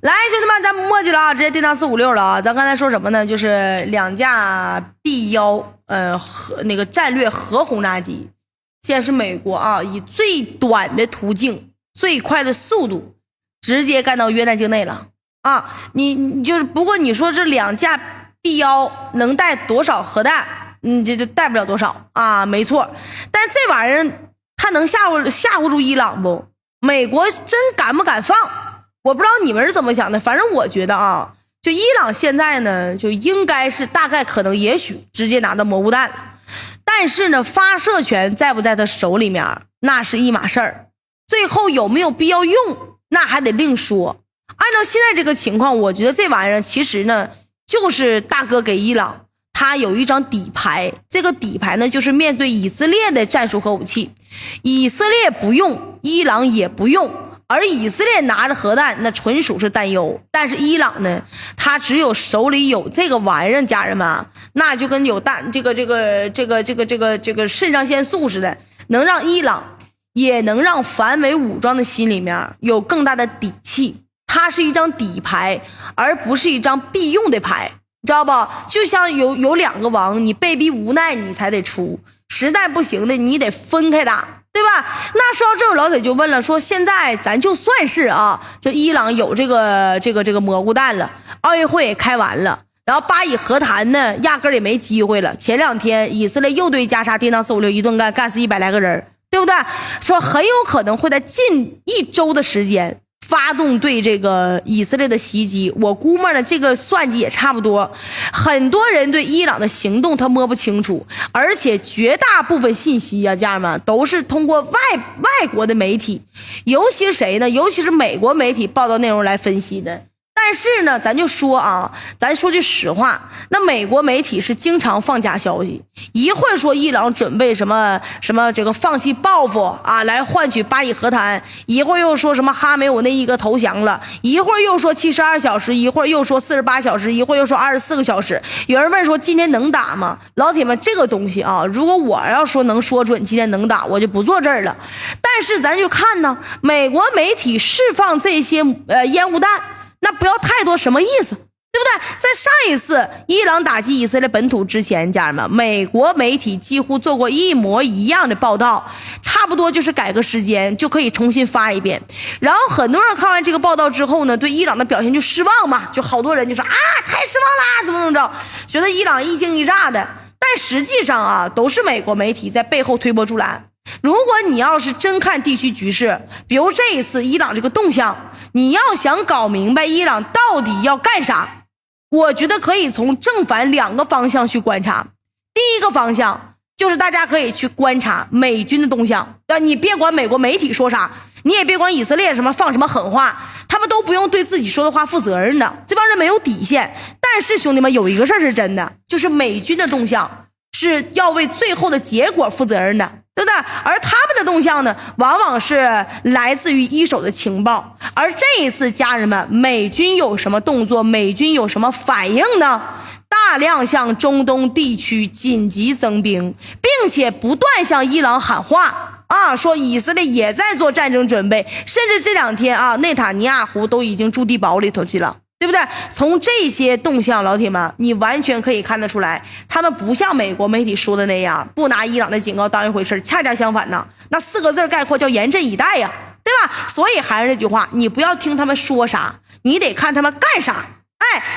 来，兄弟们，咱磨叽了啊，直接叮当456了啊！咱刚才说什么呢？就是两架 B1那个战略核轰炸机，现在是美国啊，以最短的途径、最快的速度，直接干到约旦境内了啊！你就是，不过你说这两架 B1能带多少核弹？这就带不了多少啊，没错。但这玩意儿它能吓唬住伊朗不？美国真敢不敢放？我不知道你们是怎么想的，反正我觉得啊，就伊朗现在呢，就应该是大概可能也许直接拿到蘑菇弹，但是呢，发射权在不在他手里面，那是一码事儿。最后有没有必要用，那还得另说。按照现在这个情况，我觉得这玩意儿其实呢，就是大哥给伊朗他有一张底牌，这个底牌呢，就是面对以色列的战术核武器，以色列不用，伊朗也不用。而以色列拿着核弹，那纯属是担忧。但是伊朗呢，他只有手里有这个玩意儿，家人们，那就跟有弹这个肾上腺素似的，能让伊朗也能让反伪武装的心里面有更大的底气。它是一张底牌，而不是一张必用的牌，知道不？就像有两个王，你被逼无奈你才得出，实在不行的你得分开打。对吧？那说到这儿，老铁就问了，说现在咱就算是啊，就伊朗有这个蘑菇弹了，奥运会也开完了，然后巴以和谈呢，压根儿也没机会了。前两天以色列又对加沙叮当456一顿干，干死100来个人，对不对？说很有可能会在近1周的时间发动对这个以色列的袭击。我估摸呢，这个算计也差不多。很多人对伊朗的行动他摸不清楚，而且绝大部分信息啊，家人们都是通过外国的媒体，尤其是谁呢？尤其是美国媒体报道内容来分析的。但是呢，咱就说啊，咱说句实话，那美国媒体是经常放假消息，一会儿说伊朗准备什么这个放弃报复啊，来换取巴以和谈，一会儿又说什么哈梅我那一个投降了，一会儿又说72小时，一会儿又说48小时，一会儿又说24个小时。有人问说今天能打吗？老铁们，这个东西啊，如果我要说能说准今天能打，我就不坐这儿了。但是咱就看呢，美国媒体释放这些烟雾弹，那不要太多什么意思，对不对？在上一次伊朗打击以色列本土之前，家人们，美国媒体几乎做过一模一样的报道，差不多就是改个时间就可以重新发一遍。然后很多人看完这个报道之后呢，对伊朗的表现就失望嘛，就好多人就说啊，太失望啦，怎么着，觉得伊朗一惊一乍的。但实际上啊，都是美国媒体在背后推波助澜。如果你要是真看地区局势，比如这一次伊朗这个动向，你要想搞明白伊朗到底要干啥，我觉得可以从正反2个方向去观察。第一个方向就是大家可以去观察美军的动向，你别管美国媒体说啥，你也别管以色列放什么狠话，他们都不用对自己说的话负责任的，这帮人没有底线。但是兄弟们，有一个事儿是真的，就是美军的动向是要为最后的结果负责任的，对不对？而他们的动向呢，往往是来自于一手的情报。而这一次，家人们，美军有什么动作？美军有什么反应呢？大量向中东地区紧急增兵，并且不断向伊朗喊话啊，说以色列也在做战争准备，甚至这2天啊，内塔尼亚胡都已经住地堡里头去了。对不对？从这些动向，老铁们，你完全可以看得出来，他们不像美国媒体说的那样，不拿伊朗的警告当一回事，恰恰相反呢，那4个字概括叫严阵以待呀，对吧？所以还是这句话，你不要听他们说啥，你得看他们干啥。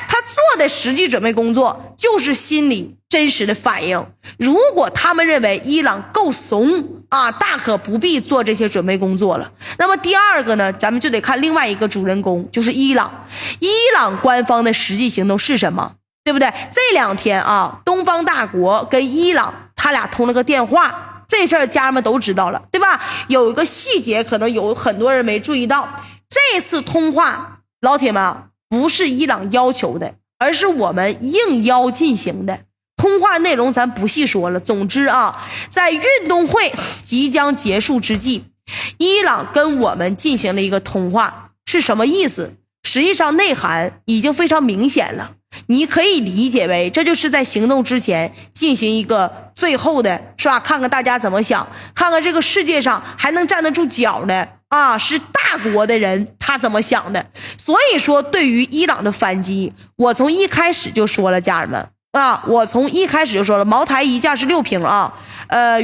他做的实际准备工作就是心里真实的反应。如果他们认为伊朗够怂啊，大可不必做这些准备工作了。那么第二个呢，咱们就得看另外一个主人公，就是伊朗。伊朗官方的实际行动是什么？对不对？这2天啊，东方大国跟伊朗他俩通了个电话，这事儿家人们都知道了，对吧？有一个细节可能有很多人没注意到，这次通话，老铁们不是伊朗要求的，而是我们应邀进行的。通话内容咱不细说了，总之啊，在运动会即将结束之际，伊朗跟我们进行了一个通话，是什么意思？实际上内涵已经非常明显了，你可以理解为这就是在行动之前进行一个最后的，是吧？看看大家怎么想，看看这个世界上还能站得住脚的啊，是大国的人他怎么想的。所以说对于伊朗的反击，我从一开始就说了，家人们啊，我从一开始就说了，茅台一架是6瓶啊，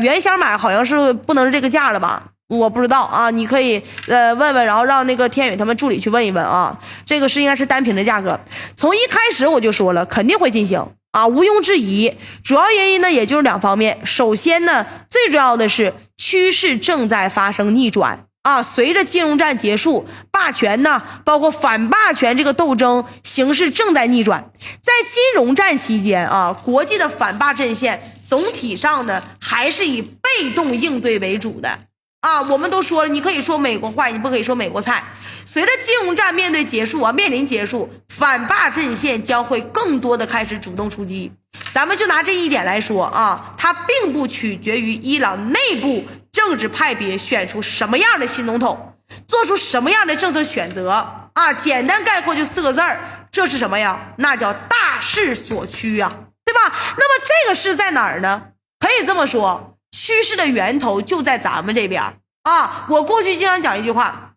原箱买好像是不能是这个价了吧，我不知道啊，你可以问问，然后让那个天宇他们助理去问一问啊，这个是应该是单瓶的价格。从一开始我就说了，肯定会进行啊，毋庸置疑。主要原因呢，也就是2方面。首先呢，最重要的是趋势正在发生逆转啊，随着金融战结束，霸权呢，包括反霸权这个斗争形势正在逆转。在金融战期间啊，国际的反霸阵线总体上呢，还是以被动应对为主的。啊，我们都说了，你可以说美国坏，你不可以说美国菜。随着金融战面临结束，反霸阵线将会更多的开始主动出击。咱们就拿这一点来说啊，它并不取决于伊朗内部政治派别选出什么样的新总统，做出什么样的政策选择啊。简单概括就4个字儿，这是什么呀？那叫大势所趋啊，对吧？那么这个是在哪儿呢？可以这么说，趋势的源头就在咱们这边啊。我过去经常讲一句话，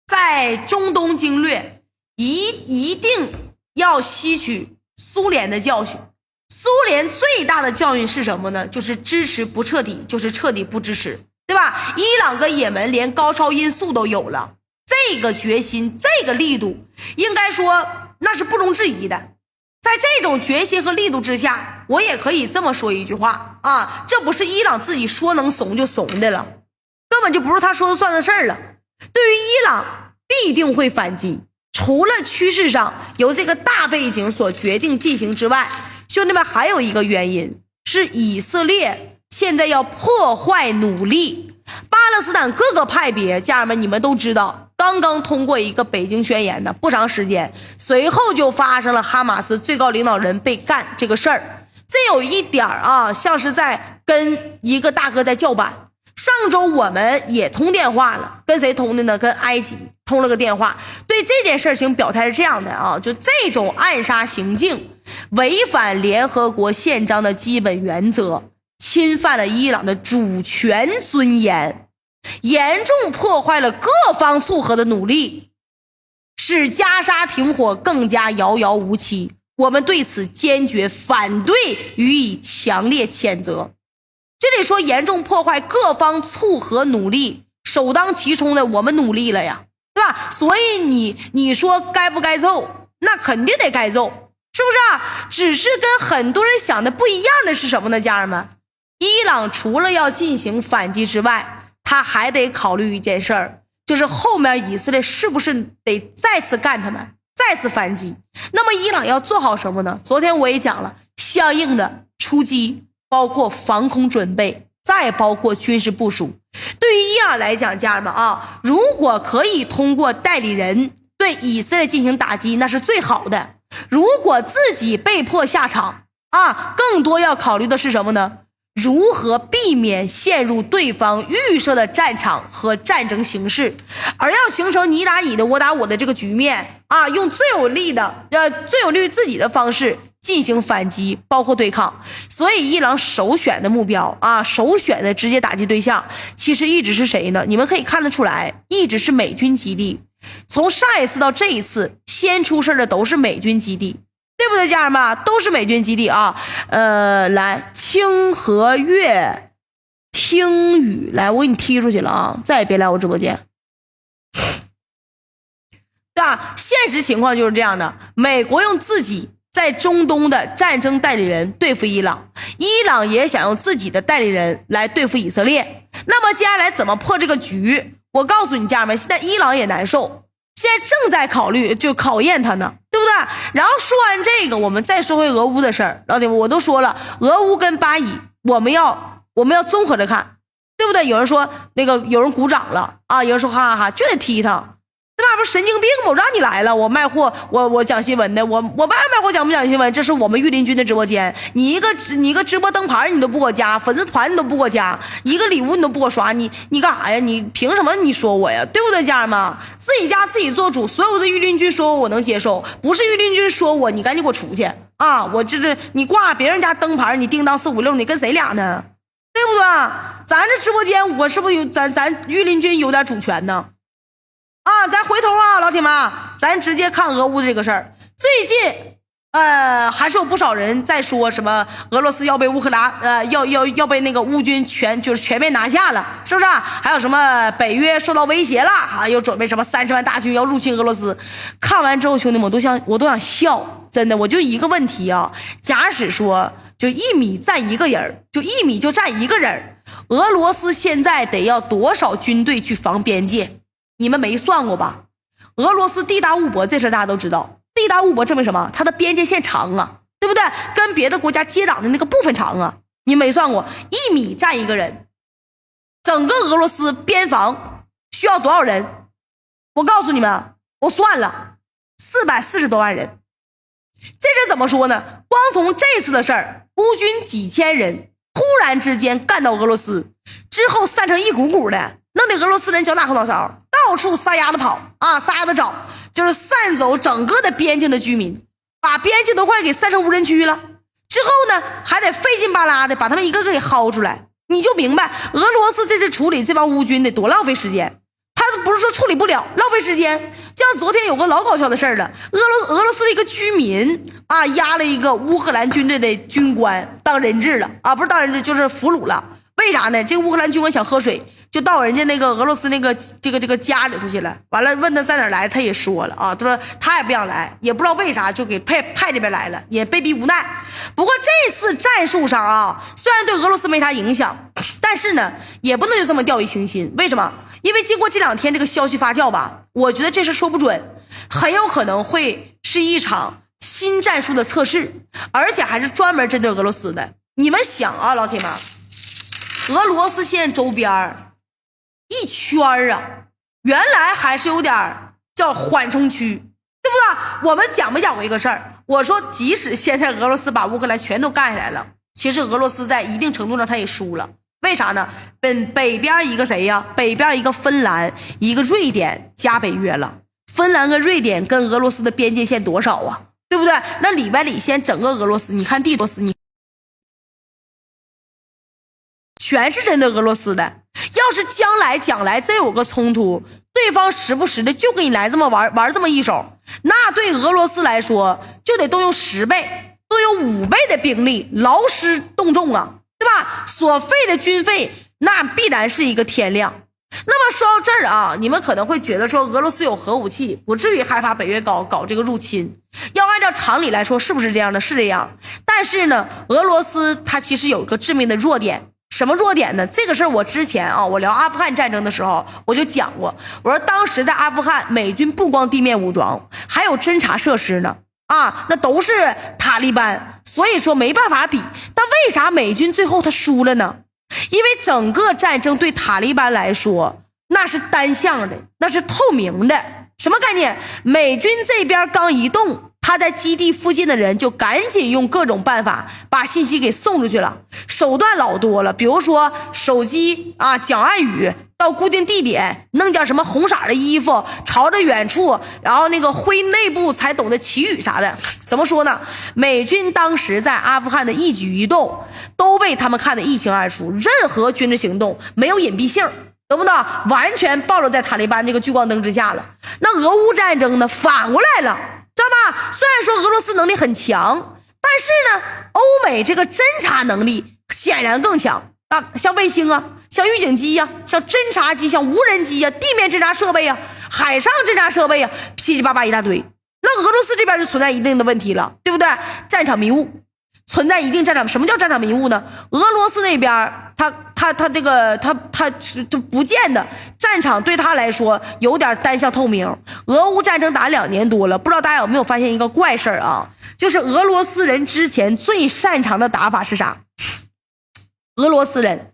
在中东经略一定要吸取苏联的教训。苏联最大的教训是什么呢？就是支持不彻底，就是彻底不支持，对吧？伊朗跟也门连高超音速都有了，这个决心，这个力度，应该说那是不容置疑的。在这种决心和力度之下，我也可以这么说一句话啊，这不是伊朗自己说能怂就怂的了，根本就不是他说了算的事儿了。对于伊朗必定会反击，除了趋势上由这个大背景所决定进行之外，兄弟们还有一个原因是以色列现在要破坏努力。巴勒斯坦各个派别，家人们你们都知道，刚刚通过一个北京宣言的不长时间，随后就发生了哈马斯最高领导人被干这个事儿。这有一点啊，像是在跟一个大哥在叫板。上周我们也通电话了，跟谁通的呢？跟埃及通了个电话。对这件事情表态是这样的啊，就这种暗杀行径违反联合国宪章的基本原则，侵犯了伊朗的主权尊严，严重破坏了各方促和的努力，使加沙停火更加遥遥无期。我们对此坚决反对，予以强烈谴责。这里说严重破坏各方促和努力，首当其冲的我们努力了呀，对吧？所以你说该不该揍，那肯定得该揍，是不是啊？只是跟很多人想的不一样的是什么呢，家人们？伊朗除了要进行反击之外，他还得考虑一件事儿，就是后面以色列是不是得再次干他们，再次反击。那么伊朗要做好什么呢？昨天我也讲了，相应的出击，包括防空准备，再包括军事部署。对于伊朗来讲，家人们啊，如果可以通过代理人对以色列进行打击，那是最好的。如果自己被迫下场啊，更多要考虑的是什么呢？如何避免陷入对方预设的战场和战争形势，而要形成你打你的我打我的这个局面啊，用最有利于自己的方式进行反击，包括对抗。所以伊朗首选的目标啊，首选的直接打击对象其实一直是谁呢？你们可以看得出来，一直是美军基地。从上一次到这一次，先出事的都是美军基地，对不对，家人们？都是美军基地啊。来，清和月听雨，来，我给你踢出去了啊！再也别来我直播间。对吧？现实情况就是这样的，美国用自己在中东的战争代理人对付伊朗，伊朗也想用自己的代理人来对付以色列。那么接下来怎么破这个局？我告诉你家人们，现在伊朗也难受，现在正在考虑，就考验他呢，对不对？然后说完这个，我们再说回俄乌的事儿。老铁们，我都说了，俄乌跟巴以，我们要综合着看，对不对？有人说那个有人鼓掌了啊，有人说哈哈哈，就得踢他。对吧？不是神经病吗？我让你来了，我卖货，我讲新闻的，我卖货讲不讲新闻？这是我们御林军的直播间，你一个直播灯牌你都不给我加，粉丝团你都不给我加，一个礼物你都不给我刷，你干啥呀？你凭什么你说我呀？对不对，家人们？自己家自己做主，所有的御林军说我能接受，不是御林军说我，你赶紧给我出去啊！我这是你挂别人家灯牌，你叮当456，你跟谁俩呢？对不对？咱这直播间我是不是有咱御林军有点主权呢？啊，咱回头啊，老铁们啊，咱直接看俄乌的这个事儿。最近还是有不少人在说什么俄罗斯要被乌克兰要被那个乌军全面拿下了，是不是啊？还有什么北约受到威胁了啊？又准备什么30万大军要入侵俄罗斯？看完之后，兄弟们我都想笑，真的。我就一个问题啊，假使说就1米站一个人，就1米就站一个人，俄罗斯现在得要多少军队去防边界？你们没算过吧？俄罗斯地大物博，这事大家都知道。地大物博证明什么？它的边界线长啊，对不对？跟别的国家接壤的那个部分长啊。你没算过1米站一个人，整个俄罗斯边防需要多少人？我告诉你们，我算了，440多万人。这事怎么说呢？光从这次的事儿，乌军几千人突然之间干到俄罗斯之后，散成一股股的，弄得俄罗斯人脚打后脑勺，到处撒丫子跑啊，撒丫子找，就是散走整个的边境的居民，把边境都快给散成无人区了。之后呢，还得费劲巴拉的把他们一个个给薅出来。你就明白俄罗斯这次处理这帮乌军得多浪费时间。他不是说处理不了，浪费时间。就像昨天有个老搞笑的事儿了，俄罗斯的一个居民啊，押了一个乌克兰军队的军官当人质了啊，不是当人质就是俘虏了。为啥呢？这个乌克兰军官想喝水，就到人家那个俄罗斯那个这个家里头去了。完了问他在哪儿来，他也说了啊，他说他也不想来，也不知道为啥就给派这边来了，也被逼无奈。不过这次战术上啊，虽然对俄罗斯没啥影响，但是呢，也不能就这么掉以轻心。为什么？因为经过这2天这个消息发酵吧，我觉得这事说不准，很有可能会是一场新战术的测试，而且还是专门针对俄罗斯的。你们想啊，老铁们，俄罗斯现在周边一圈啊，原来还是有点叫缓冲区，对不对？我们讲没讲过一个事儿？我说即使现在俄罗斯把乌克兰全都干下来了，其实俄罗斯在一定程度上他也输了。为啥呢？北边一个谁呀？北边一个芬兰，一个瑞典加北约了。芬兰跟瑞典跟俄罗斯的边界线多少啊？对不对？那里外里先整个俄罗斯，你看地多斯，你全是针对俄罗斯的。要是将来真有个冲突，对方时不时的就给你来这么玩这么一手，那对俄罗斯来说就得动用10倍，动用5倍的兵力，劳师动众啊，对吧？所费的军费那必然是一个天量。那么说到这儿啊，你们可能会觉得说俄罗斯有核武器，不至于害怕北约搞这个入侵。要按照常理来说，是不是这样的？是这样。但是呢，俄罗斯它其实有一个致命的弱点。什么弱点呢？这个事儿我之前啊，我聊阿富汗战争的时候我就讲过，我说当时在阿富汗，美军不光地面武装，还有侦察设施呢啊，那都是塔利班，所以说没办法比。但为啥美军最后他输了呢？因为整个战争对塔利班来说那是单向的，那是透明的。什么概念？美军这边刚一动，他在基地附近的人就赶紧用各种办法把信息给送出去了，手段老多了。比如说手机啊讲暗语，到固定地点弄件什么红色的衣服，朝着远处，然后那个灰内部才懂得祈语啥的。怎么说呢？美军当时在阿富汗的一举一动都被他们看得一清二楚，任何军事行动没有隐蔽性，懂不懂？完全暴露在塔利班这个聚光灯之下了。那俄乌战争呢，反过来了，知道吧？虽然说俄罗斯能力很强，但是呢，欧美这个侦察能力显然更强啊，像卫星啊，像预警机呀，像侦察机，像无人机呀，地面侦察设备呀，海上侦察设备呀，七七八八一大堆。那俄罗斯这边就存在一定的问题了，对不对？战场迷雾存在一定战场。什么叫战场迷雾呢？俄罗斯那边他就不见得战场对他来说有点单向透明。俄乌战争打2年多了，不知道大家有没有发现一个怪事儿啊？就是俄罗斯人之前最擅长的打法是啥？俄罗斯人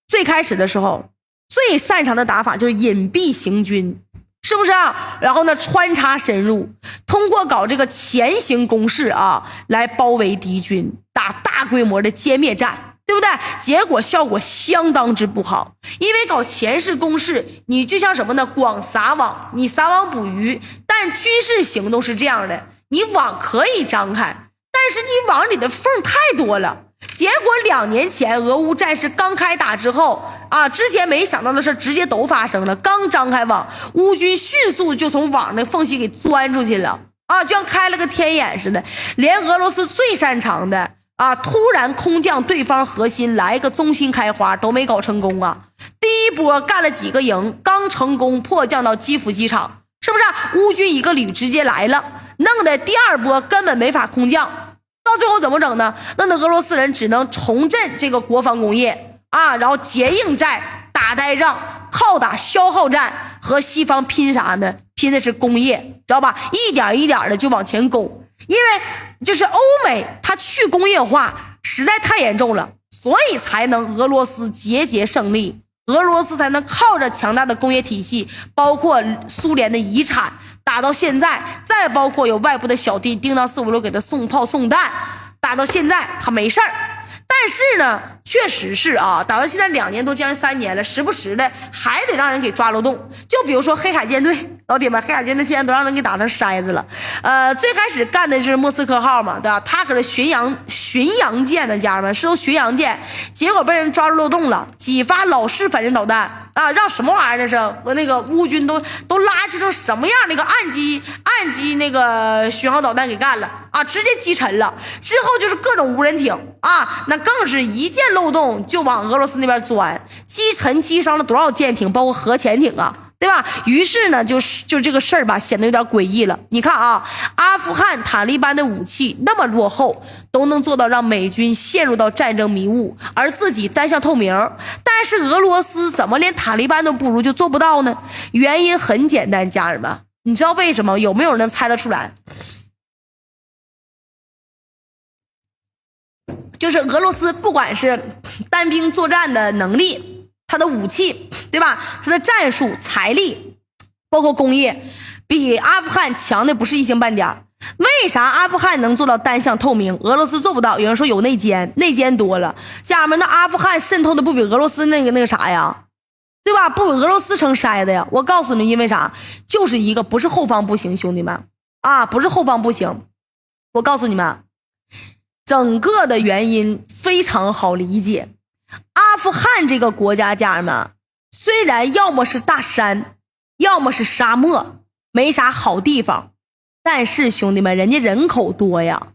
最开始的时候最擅长的打法就是隐蔽行军，是不是啊？然后呢，穿插深入，通过搞这个前行攻势啊，来包围敌军，打大规模的歼灭战，对不对？结果效果相当之不好，因为搞前势攻势，你就像什么呢？广撒网，你撒网捕鱼，但军事行动是这样的，你网可以张开，但是你网里的缝太多了，结果2年前俄乌战事刚开打之后啊，之前没想到的事直接都发生了。刚张开网，乌军迅速就从网的缝隙给钻出去了啊，就像开了个天眼似的。连俄罗斯最擅长的啊，突然空降对方核心，来个中心开花都没搞成功啊。第一波干了几个营，刚成功迫降到基辅机场，是不是乌军一个旅直接来了，弄得第二波根本没法空降。到最后怎么整呢？弄得俄罗斯人只能重振这个国防工业啊，然后结硬战、打呆仗，靠打消耗战，和西方拼啥呢？拼的是工业，知道吧？一点一点的就往前攻。因为就是欧美它去工业化实在太严重了，所以才能俄罗斯节节胜利，俄罗斯才能靠着强大的工业体系，包括苏联的遗产打到现在，再包括有外部的小弟叮当456给他送炮送弹，打到现在他没事儿。但是呢，确实是啊，打到现在2年多将近3年了，时不时的还得让人给抓漏洞。就比如说黑海舰队，老铁们，黑海舰队现在都让人给打成筛子了。最开始干的是莫斯科号嘛，对吧？他可是巡洋舰的，家人们是都巡洋舰，结果被人抓住漏洞了，几发老式反舰导弹啊，让什么玩意儿那是和那个乌军都垃圾成什么样？那个岸基那个巡航导弹给干了啊，直接击沉了。之后就是各种无人艇啊，那更是一见漏洞就往俄罗斯那边钻，击沉击伤了多少舰艇，包括核潜艇啊，对吧？于是呢，就这个事儿吧，显得有点诡异了。你看啊，阿富汗塔利班的武器那么落后，都能做到让美军陷入到战争迷雾，而自己单向透明。但是俄罗斯怎么连塔利班都不如，就做不到呢？原因很简单，家人们，你知道为什么？有没有人能猜得出来？就是俄罗斯不管是单兵作战的能力，他的武器，对吧？他的战术、财力，包括工业，比阿富汗强的不是一星半点。为啥阿富汗能做到单向透明，俄罗斯做不到？有人说有内奸，内奸多了。家人们，那阿富汗渗透的不比俄罗斯那个啥呀？对吧？不比俄罗斯成筛的呀？我告诉你们，因为啥？就是一个不是后方不行，兄弟们啊，不是后方不行。我告诉你们，整个的原因非常好理解。阿富汗这个国家，家人们，虽然要么是大山，要么是沙漠，没啥好地方，但是兄弟们，人家人口多呀，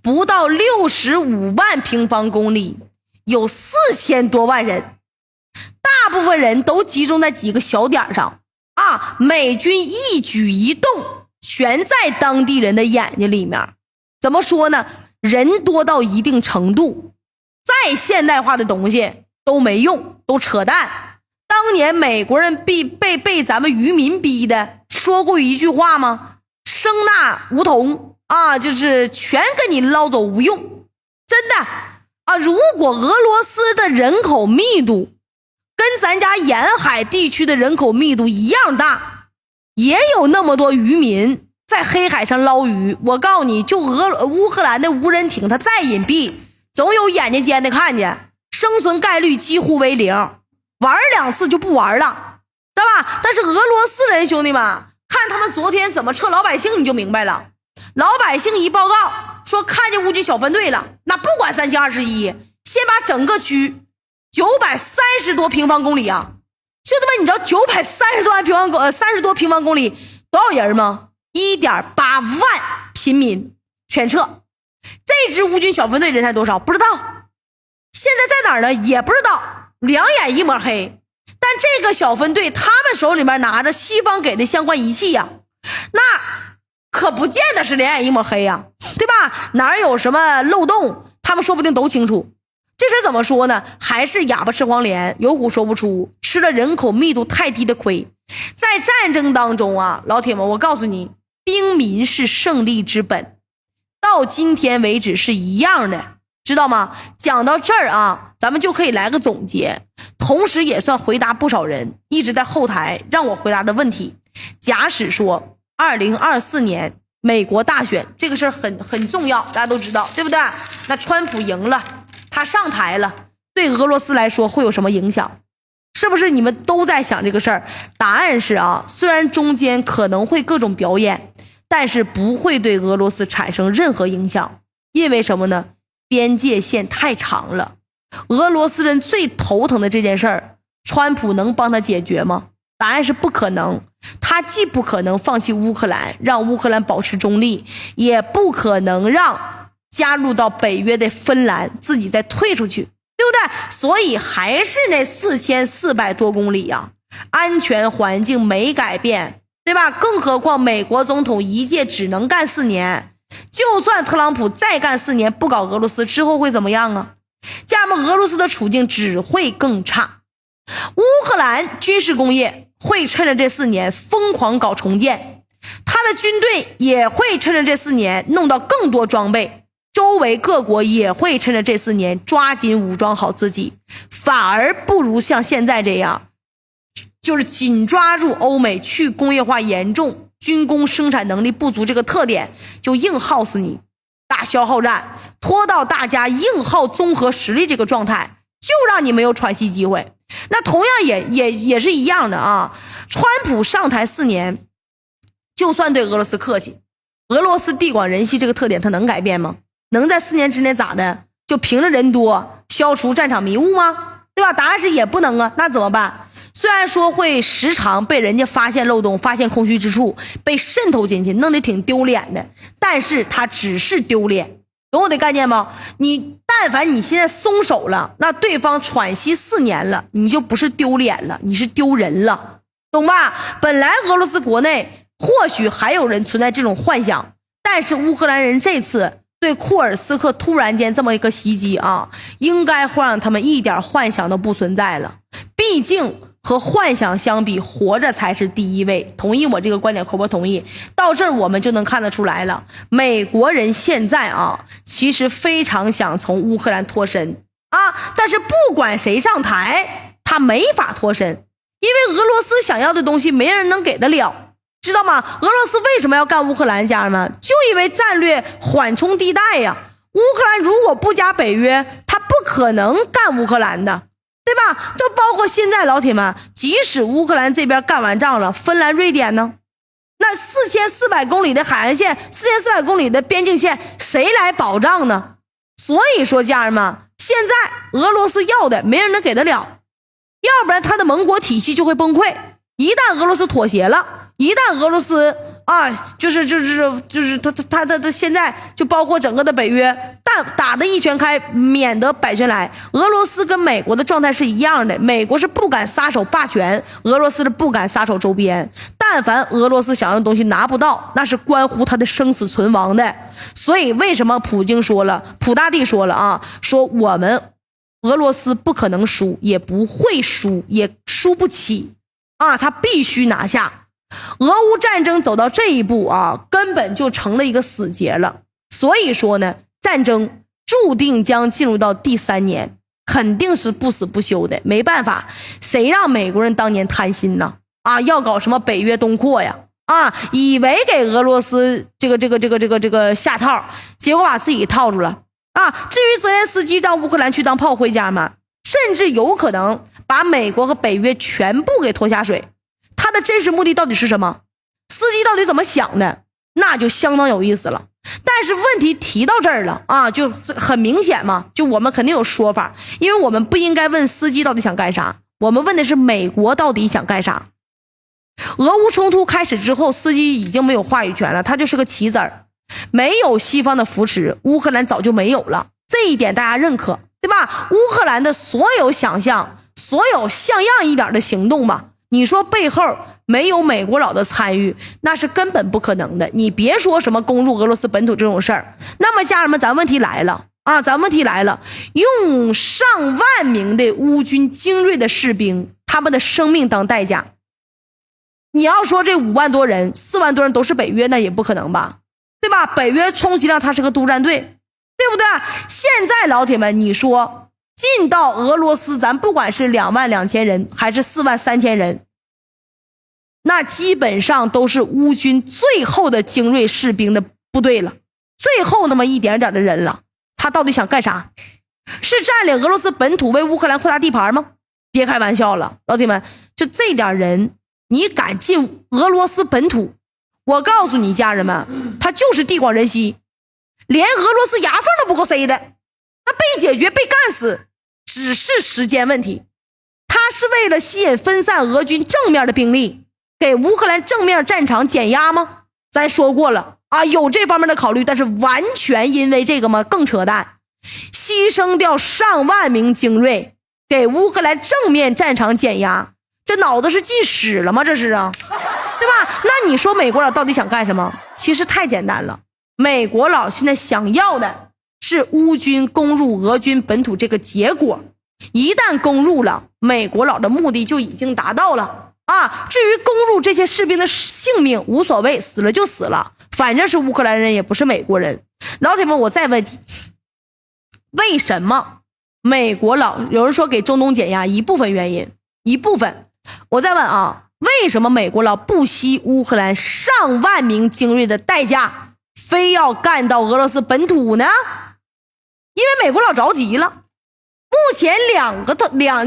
不到65万平方公里，有4000多万人，大部分人都集中在几个小点上啊，美军一举一动全在当地人的眼睛里面。怎么说呢？人多到一定程度，再现代化的东西都没用，都扯淡。当年美国人被咱们渔民逼的，说过一句话吗？生纳无同啊，就是全给你捞走无用。真的啊，如果俄罗斯的人口密度跟咱家沿海地区的人口密度一样大，也有那么多渔民在黑海上捞鱼，我告诉你，就乌克兰的无人艇，它再隐蔽，总有眼睛尖的看见，生存概率几乎为0，玩2次就不玩了，知道吧？但是俄罗斯人，兄弟们，看他们昨天怎么撤老百姓，你就明白了。老百姓一报告说看见乌军小分队了，那不管321，先把整个区930多平方公里啊，兄弟们，你知道930多平方公里多少人吗？1.8万平民全撤。这支乌军小分队人才多少不知道，现在在哪儿呢也不知道，两眼一抹黑。但这个小分队他们手里面拿着西方给的相关仪器呀，那可不见得是两眼一抹黑呀，对吧？哪儿有什么漏洞他们说不定都清楚。这事怎么说呢？还是哑巴吃黄连，有苦说不出，吃了人口密度太低的亏。在战争当中啊，老铁们，我告诉你，兵民是胜利之本，到今天为止是一样的，知道吗？讲到这儿啊，咱们就可以来个总结，同时也算回答不少人一直在后台让我回答的问题。假使说2024年美国大选这个事儿很重要，大家都知道，对不对？那川普赢了，他上台了，对俄罗斯来说会有什么影响？是不是你们都在想这个事儿？答案是啊，虽然中间可能会各种表演，但是不会对俄罗斯产生任何影响。因为什么呢？边界线太长了。俄罗斯人最头疼的这件事儿，川普能帮他解决吗？答案是不可能。他既不可能放弃乌克兰，让乌克兰保持中立，也不可能让加入到北约的芬兰自己再退出去，对不对？所以还是那4400多公里呀，安全环境没改变，对吧？更何况美国总统一届只能干4年，就算特朗普再干4年不搞俄罗斯，之后会怎么样啊？家人们，俄罗斯的处境只会更差。乌克兰军事工业会趁着这4年疯狂搞重建，他的军队也会趁着这4年弄到更多装备，周围各国也会趁着这4年抓紧武装好自己，反而不如像现在这样，就是紧抓住欧美去工业化严重、军工生产能力不足这个特点，就硬耗死你，打消耗战，拖到大家硬耗综合实力这个状态，就让你没有喘息机会。那同样也是一样的啊。川普上台4年，就算对俄罗斯客气，俄罗斯地广人稀这个特点他能改变吗？能在4年之内咋的？就凭着人多消除战场迷雾吗？对吧？答案是也不能啊。那怎么办？虽然说会时常被人家发现漏洞、发现空虚之处，被渗透进去，弄得挺丢脸的，但是他只是丢脸，懂我的概念吗？你但凡你现在松手了，那对方喘息4年了，你就不是丢脸了，你是丢人了，懂吧？本来俄罗斯国内或许还有人存在这种幻想，但是乌克兰人这次对库尔斯克突然间这么一个袭击啊，应该会让他们一点幻想都不存在了。毕竟和幻想相比，活着才是第一位。同意我这个观点，口播同意。到这儿我们就能看得出来了，美国人现在啊，其实非常想从乌克兰脱身啊，但是不管谁上台，他没法脱身，因为俄罗斯想要的东西没人能给得了，知道吗？俄罗斯为什么要干乌克兰，家人们？就因为战略缓冲地带呀。乌克兰如果不加北约，他不可能干乌克兰的。对吧？就包括现在老铁们，即使乌克兰这边干完仗了，芬兰、瑞典呢？那4400公里的海岸线，4400公里的边境线，谁来保障呢？所以说，家人们，现在俄罗斯要的没人能给得了，要不然他的盟国体系就会崩溃。一旦俄罗斯妥协了，一旦俄罗斯就是他现在就包括整个的北约，但打得一拳开，免得百拳来。俄罗斯跟美国的状态是一样的，美国是不敢撒手霸权，俄罗斯是不敢撒手周边。但凡俄罗斯想要的东西拿不到，那是关乎他的生死存亡的。所以为什么普大帝说了啊，说我们俄罗斯不可能输，也不会输，也输不起啊，他必须拿下。俄乌战争走到这一步啊，根本就成了一个死结了。所以说呢，战争注定将进入到第3年，肯定是不死不休的。没办法，谁让美国人当年贪心呢？啊，要搞什么北约东扩呀？啊，以为给俄罗斯这个下套，结果把自己套住了啊。至于泽连斯基让乌克兰去当炮灰，家嘛，甚至有可能把美国和北约全部给拖下水。他的真实目的到底是什么？司机到底怎么想的？那就相当有意思了。但是问题提到这儿了啊，就很明显嘛，就我们肯定有说法，因为我们不应该问司机到底想干啥，我们问的是美国到底想干啥。俄乌冲突开始之后，司机已经没有话语权了，他就是个棋子儿，没有西方的扶持，乌克兰早就没有了，这一点大家认可，对吧？乌克兰的所有想象，所有像样一点的行动吧，你说背后没有美国佬的参与，那是根本不可能的。你别说什么攻入俄罗斯本土这种事儿。那么家人们，咱问题来了啊，用上万名的乌军精锐的士兵，他们的生命当代价，你要说这5万多人、4万多人都是北约，那也不可能吧，对吧？北约充其量他是个督战队，对不对？现在老铁们，你说进到俄罗斯，咱不管是22000人还是43000人，那基本上都是乌军最后的精锐士兵的部队了，最后那么一点点的人了。他到底想干啥？是占领俄罗斯本土，为乌克兰扩大地盘吗？别开玩笑了，老铁们，就这点人，你敢进俄罗斯本土，我告诉你家人们，他就是地广人稀，连俄罗斯牙缝都不够塞的。那被解决被干死只是时间问题。他是为了吸引分散俄军正面的兵力，给乌克兰正面战场减压吗？咱说过了啊，有这方面的考虑，但是完全因为这个吗？更扯淡，牺牲掉上万名精锐，给乌克兰正面战场减压，这脑子是进屎了吗？这是啊，对吧？那你说美国佬到底想干什么？其实太简单了，美国佬现在想要的是乌军攻入俄军本土这个结果，一旦攻入了，美国佬的目的就已经达到了啊。至于攻入这些士兵的性命无所谓，死了就死了，反正是乌克兰人也不是美国人。老铁们，我再问你，为什么美国佬有人说给中东减压，一部分原因，一部分，我再问啊，为什么美国佬不惜乌克兰上万名精锐的代价，非要干到俄罗斯本土呢？因为美国佬着急了。目前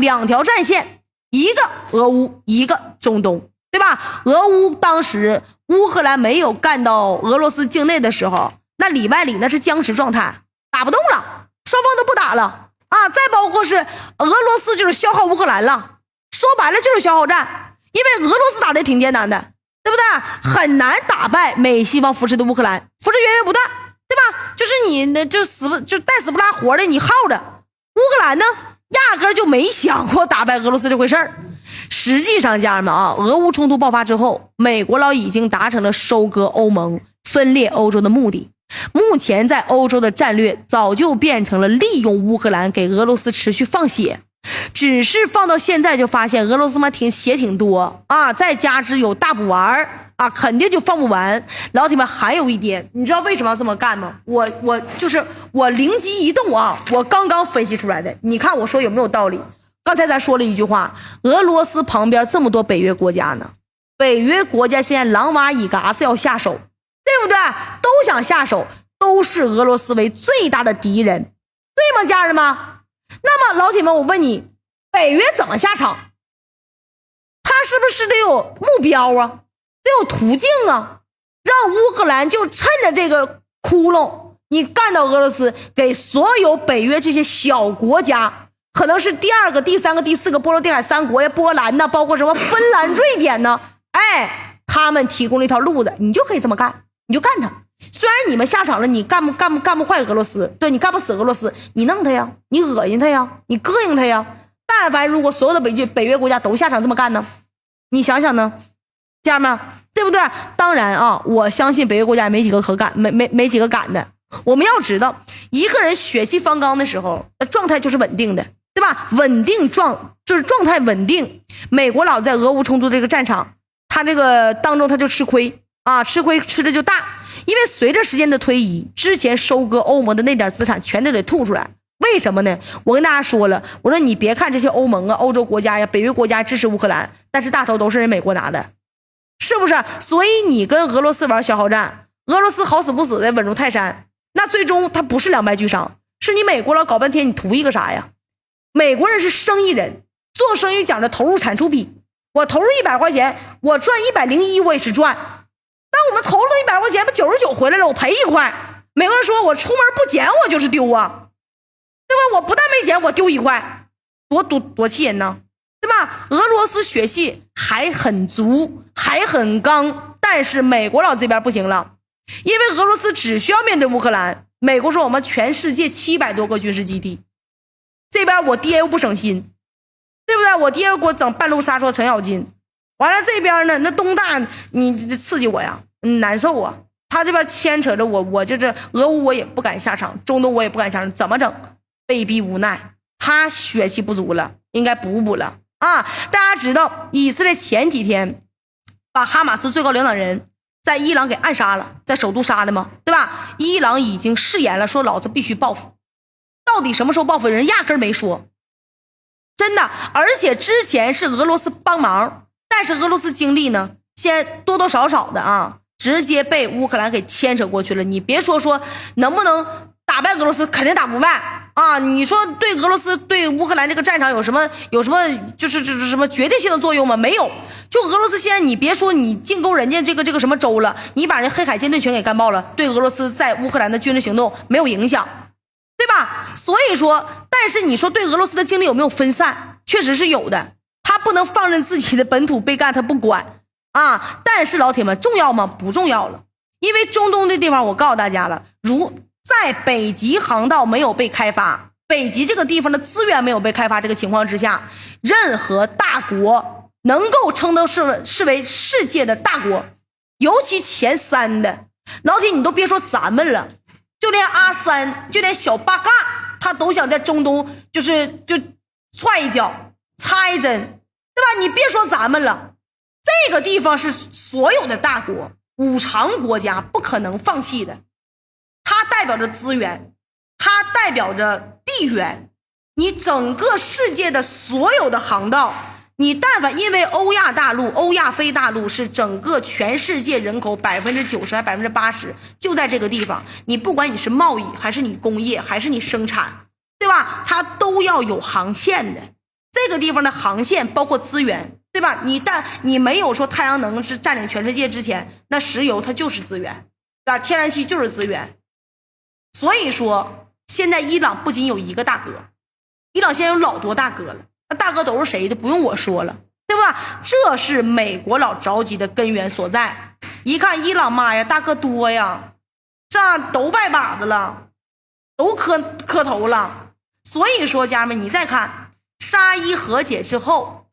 两条战线，一个俄乌，一个中东，对吧？俄乌当时乌克兰没有干到俄罗斯境内的时候，那里外里那是僵持状态，打不动了，双方都不打了啊。再包括是俄罗斯就是消耗乌克兰了，说白了就是消耗战，因为俄罗斯打的也挺艰难的，对不对？很难打败美西方扶持的乌克兰，扶持源源不断，对吧？就是你就带死不拉活的，你耗着。乌克兰呢，压根就没想过打败俄罗斯这回事儿。实际上，家人们啊，俄乌冲突爆发之后，美国佬已经达成了收割欧盟、分裂欧洲的目的。目前在欧洲的战略早就变成了利用乌克兰给俄罗斯持续放血，只是放到现在就发现俄罗斯嘛血挺多啊，再加之有大补丸啊，肯定就放不完。老铁们，还有一点，你知道为什么要这么干吗？我灵机一动啊，我刚刚分析出来的，你看我说有没有道理？刚才咱说了一句话，俄罗斯旁边这么多北约国家呢，北约国家现在狼娃一嘎子要下手，对不对？都想下手，都是俄罗斯为最大的敌人，对吗，家人们？那么老铁们，我问你，北约怎么下场？他是不是得有目标啊？得有途径啊，让乌克兰就趁着这个窟窿，你干到俄罗斯，给所有北约这些小国家，可能是第二个、第三个、第四个波罗的海三国呀，波兰呢，包括什么芬兰、瑞典呢，哎，他们提供了一条路子，你就可以这么干，你就干他。虽然你们下场了，你干不坏俄罗斯，对，你干不死俄罗斯，你弄他呀，你恶心他呀，你膈应他呀。但凡如果所有的北约国家都下场这么干呢，你想想呢？家人们，对不对？当然啊，我相信北约国家没几个可敢，没几个敢的。我们要知道，一个人血气方刚的时候，状态就是稳定的，对吧？就是状态稳定。美国佬在俄乌冲突这个战场，他这个当中他就吃亏啊，吃亏吃的就大。因为随着时间的推移，之前收割欧盟的那点资产全都得吐出来。为什么呢？我跟大家说了，我说你别看这些欧盟啊、欧洲国家呀、北约国家支持乌克兰，但是大头都是人美国拿的。是不是？所以你跟俄罗斯玩消耗战，俄罗斯好死不死的稳如泰山，那最终他不是两败俱伤，是你美国佬搞半天，你图一个啥呀？美国人是生意人，做生意讲的投入产出比，我投入100块钱，我赚101，我也是赚。那我们投入100块钱，不99回来了，我赔1块。美国人说我出门不捡我就是丢啊，对吧？我不但没捡，我丢1块，多气人呢，对吧？俄罗斯血气还很足，还很刚，但是美国佬这边不行了，因为俄罗斯只需要面对乌克兰，美国说我们全世界700多个军事基地，这边我爹又不省心，对不对？我爹又给我整半路杀出程咬金，完了这边呢，那东大你刺激我呀，难受啊。他这边牵扯着我就是俄乌我也不敢下场，中东我也不敢下场，怎么整？被逼无奈，他血气不足了，应该补了啊！大家知道以色列前几天把哈马斯最高领导人在伊朗给暗杀了，在首都杀的吗？对吧？伊朗已经誓言了，说老子必须报复。到底什么时候报复，人压根没说，真的。而且之前是俄罗斯帮忙，但是俄罗斯经历呢，现在多多少少的啊，直接被乌克兰给牵扯过去了。你别说能不能打败俄罗斯，肯定打不败啊！你说对俄罗斯对乌克兰这个战场有什么就是什么决定性的作用吗？没有。就俄罗斯现在，你别说你进攻人家这个什么州了，你把人黑海舰队全给干爆了，对俄罗斯在乌克兰的军事行动没有影响，对吧？所所以说，但是你说对俄罗斯的精力有没有分散？确实是有的，他不能放任自己的本土被干，他不管啊。但是老铁们，重要吗？不重要了，因为中东的地方我告诉大家了，如在北极航道没有被开发，北极这个地方的资源没有被开发这个情况之下，任何大国能够称得视为世界的大国，尤其前3的老铁，你都别说咱们了，就连阿三，就连小八嘎，他都想在中东就踹一脚插一针，对吧？你别说咱们了，这个地方是所有的大国五常国家不可能放弃的，它代表着资源，它代表着地缘，你整个世界的所有的航道，你但凡因为欧亚非大陆是整个全世界人口90%还80%就在这个地方，你不管你是贸易还是你工业还是你生产，对吧？它都要有航线的，这个地方的航线包括资源，对吧？你没有说太阳能是占领全世界之前，那石油它就是资源，对吧？天然气就是资源。所以说现在伊朗不仅有一个大哥，伊朗现在有老多大哥了，那大哥都是谁的不用我说了，对吧？这是美国老着急的根源所在。一看伊朗，妈呀，大哥多呀，这都拜把子了，都磕头了。所以说家人们，你再看沙伊和解之后，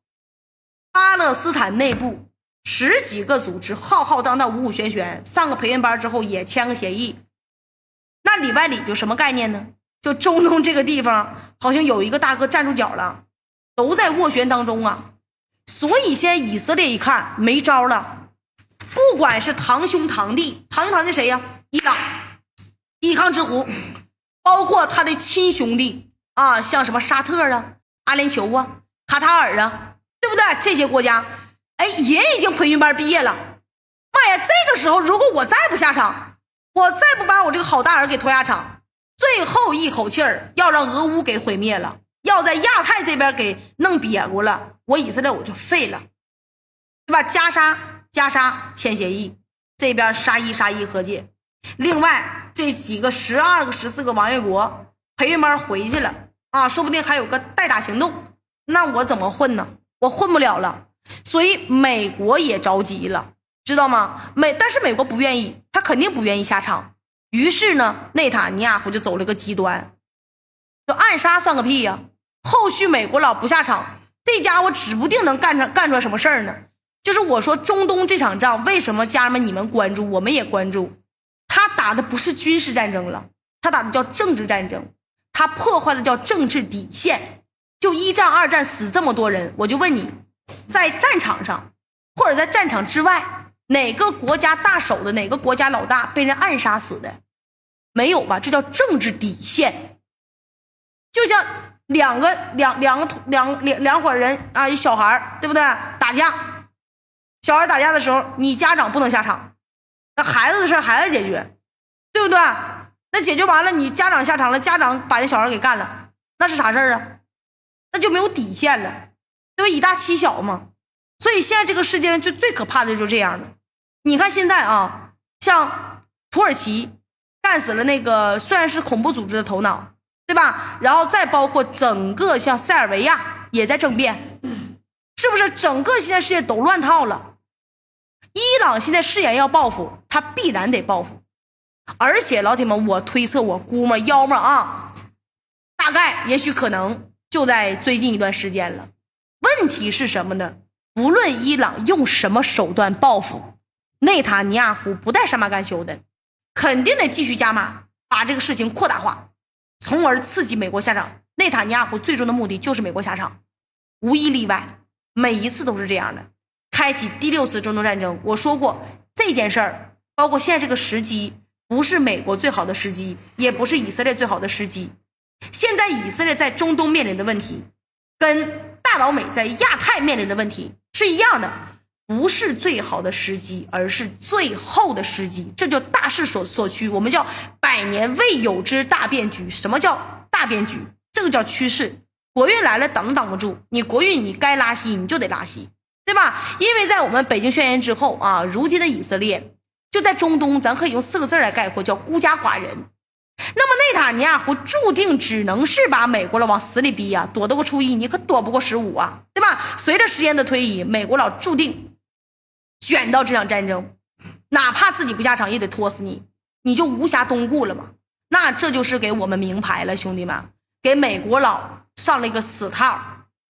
巴勒斯坦内部10几个组织浩浩荡荡五玄玄，上个培训班之后也签个协议，那里外里就什么概念呢？就中东这个地方好像有一个大哥站住脚了，都在斡旋当中啊。所以现在以色列一看没招了，不管是堂兄堂弟谁呀？伊朗抵抗之狐，包括他的亲兄弟啊，像什么沙特啊、阿联酋啊、卡塔尔啊，对不对？这些国家也已经培训班毕业了。妈呀，这个时候如果我再不下场，我再不把我这个好大儿给拖下场，最后一口气儿要让俄乌给毁灭了，要在亚太这边给弄瘪过了，我以色列我就废了，对吧？加沙签协议，这边沙伊和解，另外这几个12个14个王爷国培训班回去了啊，说不定还有个代打行动，那我怎么混呢？我混不了了。所以美国也着急了，知道吗？但是美国不愿意，他肯定不愿意下场。于是呢，内塔尼亚胡就走了个极端，就暗杀算个屁呀！后续美国佬不下场，这家伙指不定能干出来什么事儿呢？就是我说中东这场仗，为什么家人们你们关注，我们也关注？他打的不是军事战争了，他打的叫政治战争，他破坏的叫政治底线。就1战2战死这么多人，我就问你，在战场上或者在战场之外，哪个国家大手的哪个国家老大被人暗杀死的？没有吧？这叫政治底线。就像两伙人啊，一小孩，对不对？打架，小孩打架的时候，你家长不能下场，那孩子的事孩子解决，对不对？那解决完了，你家长下场了，家长把人小孩给干了，那是啥事儿啊？那就没有底线了，对吧？以大欺小嘛。所以现在这个世界上就最可怕的就是这样的。你看现在啊，像土耳其干死了那个虽然是恐怖组织的头脑，对吧？然后再包括整个像塞尔维亚也在政变，是不是？整个现在世界都乱套了。伊朗现在誓言要报复，他必然得报复。而且老铁们，我推测我估摸妖摸啊，大概也许可能就在最近一段时间了。问题是什么呢？无论伊朗用什么手段报复，内塔尼亚胡不带善罢甘休的，肯定得继续加码，把这个事情扩大化，从而刺激美国下场。内塔尼亚胡最终的目的就是美国下场，无一例外，每一次都是这样的。开启第6次中东战争，我说过这件事儿，包括现在这个时机，不是美国最好的时机，也不是以色列最好的时机。现在以色列在中东面临的问题，跟大老美在亚太面临的问题是一样的，不是最好的时机，而是最后的时机。这就大势所趋，我们叫百年未有之大变局。什么叫大变局？这个叫趋势。国运来了挡不住，你国运你该拉稀你就得拉稀，对吧？因为在我们北京宣言之后啊，如今的以色列就在中东，咱可以用4个字来概括，叫孤家寡人。那么内塔尼亚胡注定只能是把美国佬往死里逼呀，躲得过初一，你可躲不过15啊，对吧？随着时间的推移，美国佬注定卷到这场战争，哪怕自己不下场也得拖死你，你就无暇东顾了嘛。那这就是给我们明牌了，兄弟们，给美国佬上了一个死套，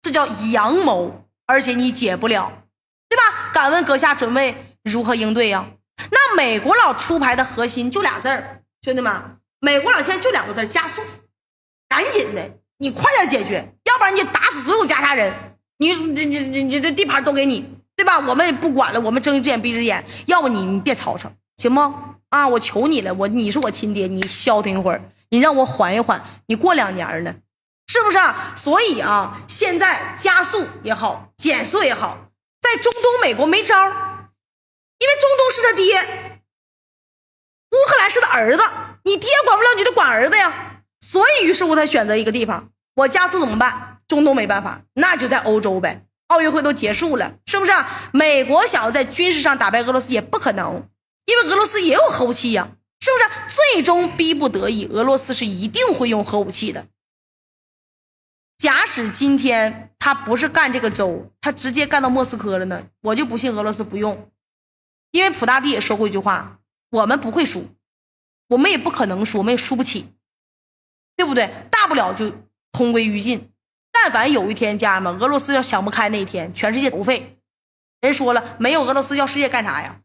这叫阳谋，而且你解不了，对吧？敢问阁下准备如何应对呀？那美国佬出牌的核心就俩字儿，兄弟们，美国佬现在就2个字，加速，赶紧的，你快点解决，要不然你打死所有加沙人，你这地盘都给你，对吧？我们也不管了，我们睁一只眼闭一只眼，要不你别吵吵，行不？啊，我求你了，你是我亲爹，你消停一会儿，你让我缓一缓，你过2年呢，是不是啊？所以啊，现在加速也好，减速也好，在中东美国没招，因为中东是他爹，乌克兰是他儿子，你爹管不了你就管儿子呀。所以于是乎他选择一个地方，我加速怎么办？中东没办法，那就在欧洲呗。奥运会都结束了，是不是啊？美国想要在军事上打败俄罗斯也不可能，因为俄罗斯也有核武器呀，是不是？最终逼不得已，俄罗斯是一定会用核武器的。假使今天他不是干这个州，他直接干到莫斯科了呢，我就不信俄罗斯不用。因为普大帝也说过一句话，我们不会输，我们也不可能输，我们也输不起，对不对？大不了就同归于尽。但凡有一天家人们，俄罗斯要想不开那一天，全世界都废。人说了，没有俄罗斯要世界干啥呀，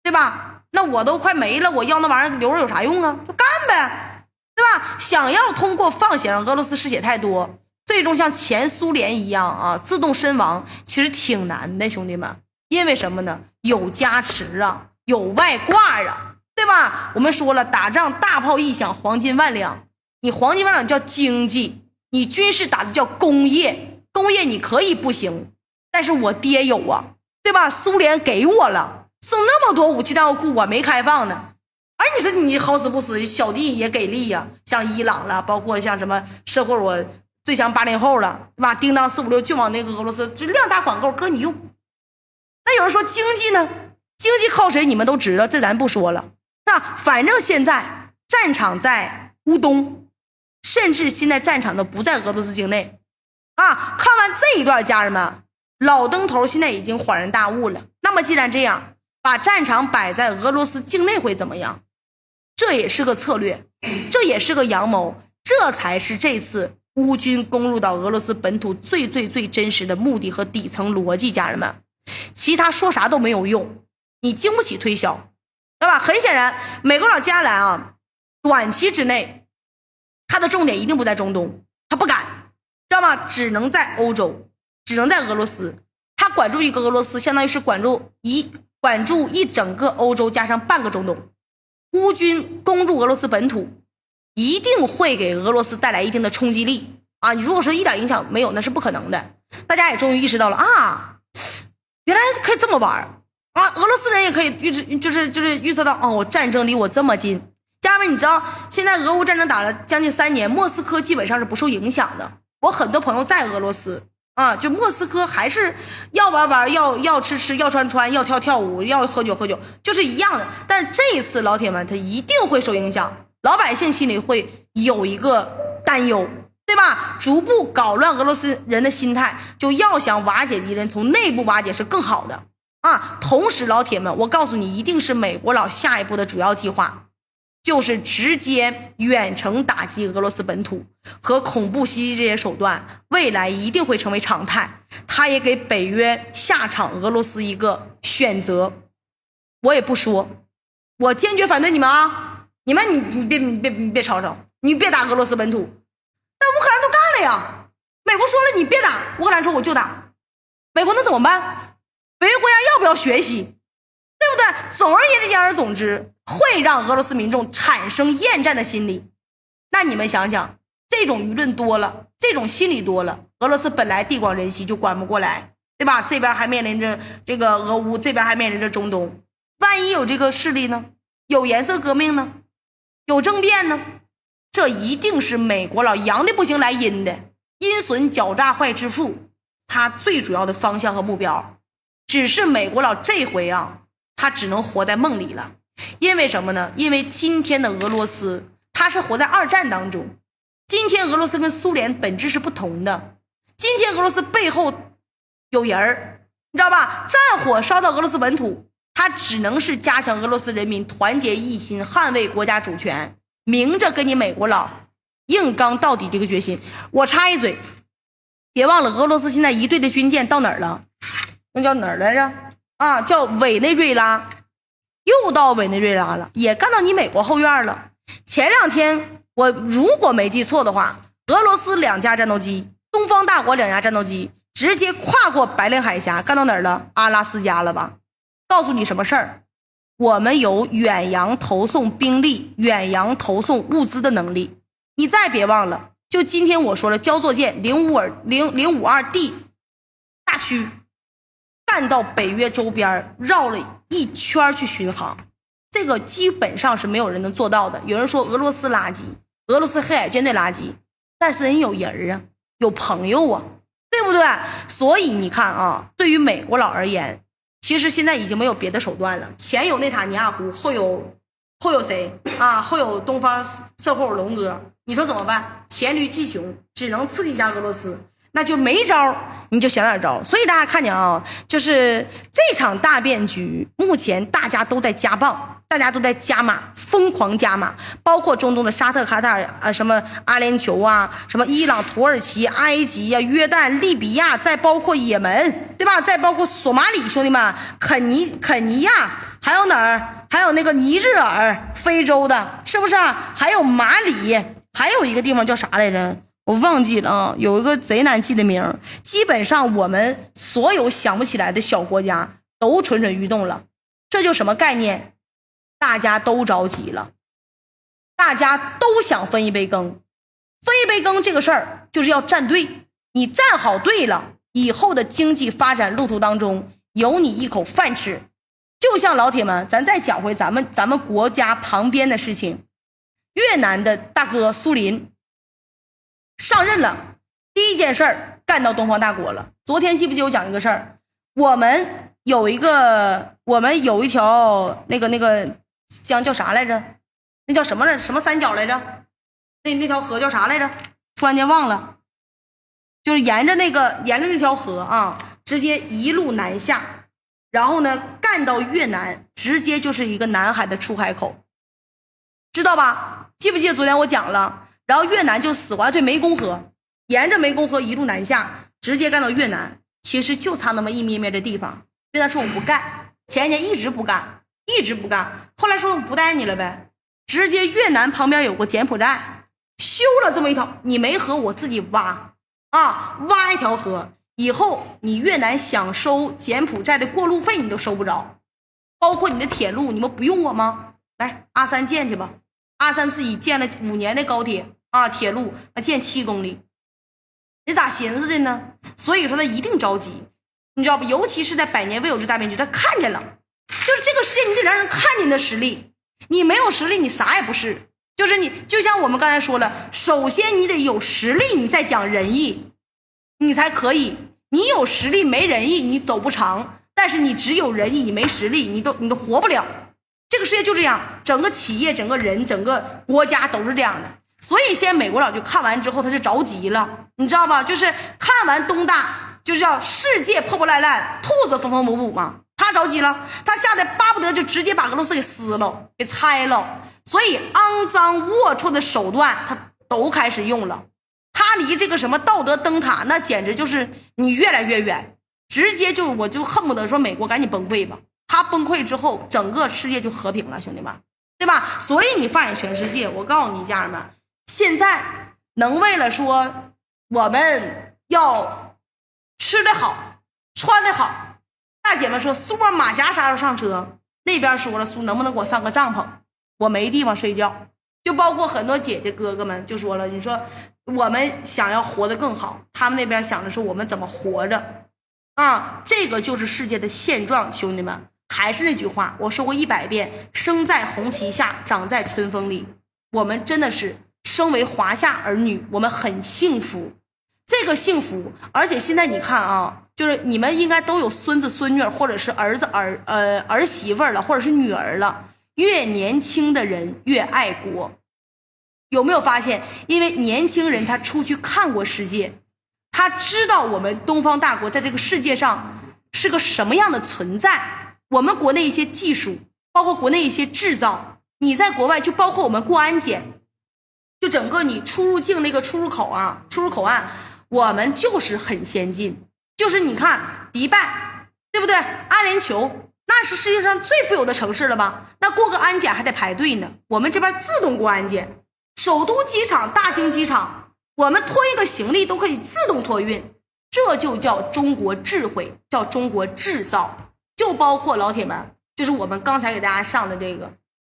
对吧？那我都快没了，我要那玩意儿留着有啥用啊？就干呗，对吧？想要通过放血让俄罗斯失血太多，最终像前苏联一样啊自动身亡，其实挺难的，兄弟们。因为什么呢？有加持啊，有外挂啊，对吧？我们说了，打仗大炮一响，黄金万两。你黄金万两叫经济，你军事打的叫工业。工业你可以不行，但是我爹有啊，对吧？苏联给我了，送那么多武器弹药库，我没开放呢。而你说你好死不死，小弟也给力呀，像伊朗了，包括像什么社会我最强80后了，对吧？叮当456就往那个俄罗斯就量大管够，哥你用。那有人说经济呢？经济靠谁？你们都知道，这咱不说了，是吧？反正现在战场在乌东，甚至现在战场都不在俄罗斯境内啊。看完这一段，家人们，老登头现在已经恍然大悟了。那么既然这样，把战场摆在俄罗斯境内会怎么样？这也是个策略，这也是个阳谋，这才是这次乌军攻入到俄罗斯本土最真实的目的和底层逻辑，家人们。其他说啥都没有用，你经不起推销，对吧？很显然，美国佬接下来啊，短期之内，他的重点一定不在中东，他不敢，知道吗？只能在欧洲，只能在俄罗斯。他管住一个俄罗斯，相当于是管住一整个欧洲加上半个中东。乌军攻入俄罗斯本土，一定会给俄罗斯带来一定的冲击力啊！你如果说一点影响没有，那是不可能的。大家也终于意识到了啊。原来可以这么玩啊！俄罗斯人也可以预测到哦，战争离我这么近。家人们，你知道现在俄乌战争打了将近3年，莫斯科基本上是不受影响的。我很多朋友在俄罗斯啊，就莫斯科还是要玩，要吃，要穿，要跳舞，要喝酒，就是一样的。但是这一次老铁们，他一定会受影响，老百姓心里会有一个担忧。对吧？逐步搞乱俄罗斯人的心态，就要想瓦解敌人，从内部瓦解是更好的啊。同时，老铁们，我告诉你，一定是美国佬下一步的主要计划，就是直接远程打击俄罗斯本土和恐怖袭击这些手段，未来一定会成为常态。他也给北约下场俄罗斯一个选择。我也不说，我坚决反对你们啊！你别吵吵，你别打俄罗斯本土。但乌克兰都干了呀！美国说了你别打，乌克兰说我就打，美国能怎么办？北约国家要不要学习？对不对？总而言而总之，会让俄罗斯民众产生厌战的心理。那你们想想，这种舆论多了，这种心理多了，俄罗斯本来地广人稀就管不过来，对吧？这边还面临着这个俄乌，这边还面临着中东，万一有这个势力呢？有颜色革命呢？有政变呢？这一定是美国佬阳的不行来阴的，阴损狡诈坏致富，他最主要的方向和目标。只是美国佬这回啊，他只能活在梦里了。因为什么呢？因为今天的俄罗斯，他他是活在二战当中。今天俄罗斯跟苏联本质是不同的，今天俄罗斯背后有人儿，你知道吧？战火烧到俄罗斯本土，他只能是加强俄罗斯人民团结一心，捍卫国家主权，明着跟你美国佬硬刚到底这个决心。我插一嘴，别忘了俄罗斯现在一队的军舰到哪儿了？那叫哪儿来着？啊，叫委内瑞拉，又到委内瑞拉了，也干到你美国后院了。前2天我如果没记错的话，俄罗斯2架战斗机，东方大国2架战斗机直接跨过白令海峡，干到哪儿了？阿拉斯加了吧？告诉你什么事儿？我们有远洋投送兵力、远洋投送物资的能力。你再别忘了，就今天我说了，焦作舰052D 大驱干到北约周边，绕了一圈去巡航，这个基本上是没有人能做到的。有人说俄罗斯垃圾，俄罗斯黑海舰队垃圾，但是人有人啊，有朋友啊，对不对？所以你看啊，对于美国佬而言，其实现在已经没有别的手段了。前有内塔尼亚胡，后有谁啊？后有东方社会龙哥，你说怎么办？黔驴技穷，只能刺激一下俄罗斯，那就没招，你就想点招。所以大家看见啊，就是这场大变局，目前大家都在加棒，大家都在加码，疯狂加码，包括中东的沙特、卡塔尔什么阿联酋啊，什么伊朗、土耳其、埃及啊、约旦、利比亚，再包括也门，对吧？再包括索马里，兄弟们，肯尼亚，还有哪儿？还有那个尼日尔，非洲的，是不是啊？还有马里，还有一个地方叫啥来着？我忘记了啊，有一个贼难记的名。基本上我们所有想不起来的小国家都蠢蠢欲动了，这就什么概念？大家都着急了，大家都想分一杯羹。分一杯羹这个事儿就是要站队，你站好队了，以后的经济发展路途当中有你一口饭吃。就像老铁们，咱再讲回咱们国家旁边的事情，越南的大哥苏林上任了，第一件事儿干到东方大国了。昨天记不记得我讲一个事儿？我们有一条那个江叫啥来着？那叫什么三角来着？那条河叫啥来着？突然间忘了。就是沿着那条河啊，直接一路南下，然后呢干到越南，直接就是一个南海的出海口，知道吧？记不记得昨天我讲了？然后越南就死活对湄公河，沿着湄公河一路南下，直接干到越南。其实就差那么一咩咩的地方。越南说我不干，前年一直不干，后来说我不带你了呗，直接越南旁边有个柬埔寨修了这么一条，你没河我自己挖一条河，以后你越南想收柬埔寨的过路费你都收不着，包括你的铁路，你们不用我吗？来阿三建去吧，阿三自己建了5年的高铁啊，铁路建7公里，你咋寻思的呢？所以说他一定着急，你知道不？尤其是在百年未有之大变局，他看见了，就是这个世界你得让人看见你的实力，你没有实力你啥也不是。就是你就像我们刚才说了，首先你得有实力，你再讲仁义你才可以。你有实力没仁义你走不长，但是你只有仁义你没实力你都活不了。这个世界就这样，整个企业整个人整个国家都是这样的。所以现在美国佬就看完之后他就着急了，你知道吧？就是看完东大就是叫世界破破烂烂，兔子缝缝补补嘛，他着急了，他下来巴不得就直接把俄罗斯给撕了给拆了。所以肮脏龌龊的手段他都开始用了，他离这个什么道德灯塔那简直就是你越来越远，直接就我就恨不得说美国赶紧崩溃吧。他崩溃之后整个世界就和平了，兄弟们，对吧？所以你放眼全世界，我告诉你家人们，现在能为了说我们要吃得好穿得好，大姐们说苏啊马甲啥时候上车，那边说了苏能不能给我上个帐篷，我没地方睡觉。就包括很多姐姐哥哥们就说了，你说我们想要活得更好，他们那边想的是我们怎么活着啊，这个就是世界的现状。兄弟们，还是那句话，我说过100遍，生在红旗下长在春风里，我们真的是生为华夏儿女，我们很幸福，这个幸福。而且现在你看啊，就是你们应该都有孙子孙女或者是儿子儿媳妇了，或者是女儿了，越年轻的人越爱国。有没有发现？因为年轻人他出去看过世界，他知道我们东方大国在这个世界上是个什么样的存在。我们国内一些技术，包括国内一些制造，你在国外就包括我们过安检，就整个你出入境那个出入口岸，我们就是很先进。就是你看迪拜，对不对？阿联酋那是世界上最富有的城市了吧？那过个安检还得排队呢，我们这边自动过安检。首都机场、大兴机场，我们托一个行李都可以自动托运，这就叫中国智慧，叫中国制造。就包括老铁们，就是我们刚才给大家上的这个